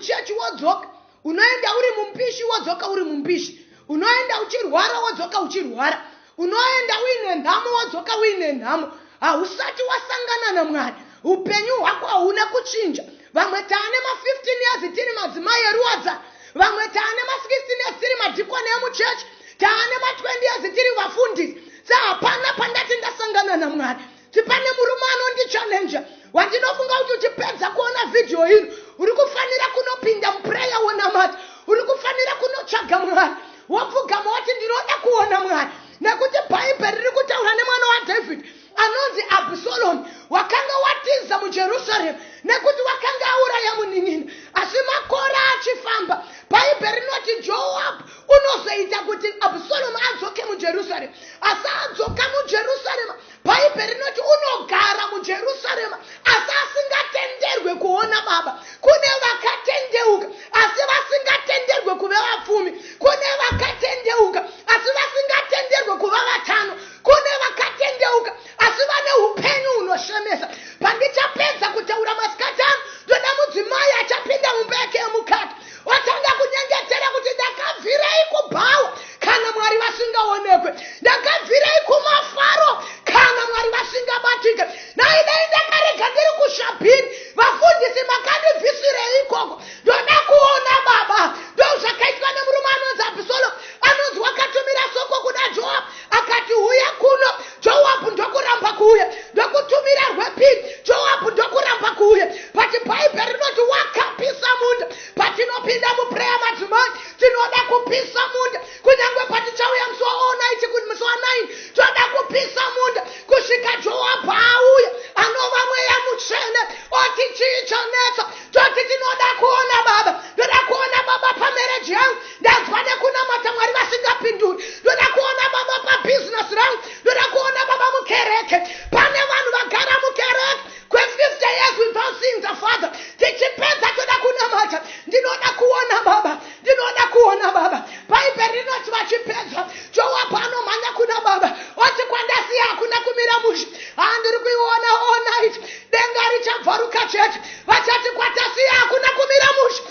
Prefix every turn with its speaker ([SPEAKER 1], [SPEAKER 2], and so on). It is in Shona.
[SPEAKER 1] muchechi wodzoka, unoenda uri mumpishi wodzoka uri mumpishi, unoenda uchirwara wodzoka uchirwara, unoenda uine nhamo wodzoka uine nhamo. Hausati wasangana naMwari, upenyu hwako hauna kuchinja. Vamwe taane ma15 years tiri madzimai eruwadza, vamwe taane ma16 years tiri madhikoni emuchechi, taane ma20 years tiri vafundisi. Hapana pandati ndasangana naMwari. Tipane murume anondichallenge wandinofunga kuti uchipedza kuona video ino uri kufanira kunopinda muprayer wonamata, uri kufanira kunotsvaga Mwari, wapfugama wati ndinoda kuona Mwari. Nekuti bhaibheri riri kutaura nemwana waDhavhidhi anonzi Abhusaromu, wakanga watiza muJerusarema nekuti wakanga auraya munin'ina. Asi makore achifamba, bhaibheri rinoti Joabhu unozoita kuti Abhusaromu adzoke muJerusarema. Asi adzoka muJerusarema, bhaibheri rinoti unogara muJerusarema, asi asingatenderwe kuona baba. Kune vakatendeuka asi vasingatenderwe kuva vapfumi, kune vakatendeuka asi vasingatenderwe kuva vatano, kune vakatendeuka asi vane upenyu hunoshemesa. Pandichapedza kutaura masikati ano, ndoda mudzimai achapinda mumbeke yemukati watanga kunyengetera kuti ndakabvirei kubhawa kana Mwari vasingaonekwe, ndakabvirei kumafaro kana Mwari vasingabatike. Naidai ndakarega ndiri kushabhini, vafundisi makandibvisirei ikoko, ndoda kuona baba. Ndozvakaitwa nemurume anonzi Abhusaromu, anonzi wakatumira soko kuna Joabhu akati uya kuno. Joabhu ndokuramba kuuya, ndokutumira rwepiri, Joabhu ndokuramba kuuya. Pati bhaibheri rinoti wakapisa munda. Patinopinda muprayer madzimai, tinoda kupisa munda. Kunyangwe patichauya musi wa9 kuti musi wa9 toda kupisa munda kusvika Joabhu auya anova mweya mutsvene oti chii chanetsa, toti tinoda kuona baba. Ndoda kuona baba pamereji yangu, ndazwa nekunamata Mwari vasingapinduri. Ndoda kuona baba pabhizinesi rangu, ndoda kuona baba mukereke. Pane vanhu vagara mukereke kwe50 years without seeing the Father. Tichipedza toda kunamata, ndinoda kuona baba, ndinoda kuona baba. Bhaibheri rinoti vachipedza, Joabhu anomhanya kuna baba oti kwandasiya hakuna kumira mushe. Handiri kuiona all night, denga richabvaruka chete, vachati kwatasiya hakuna kumira mushe.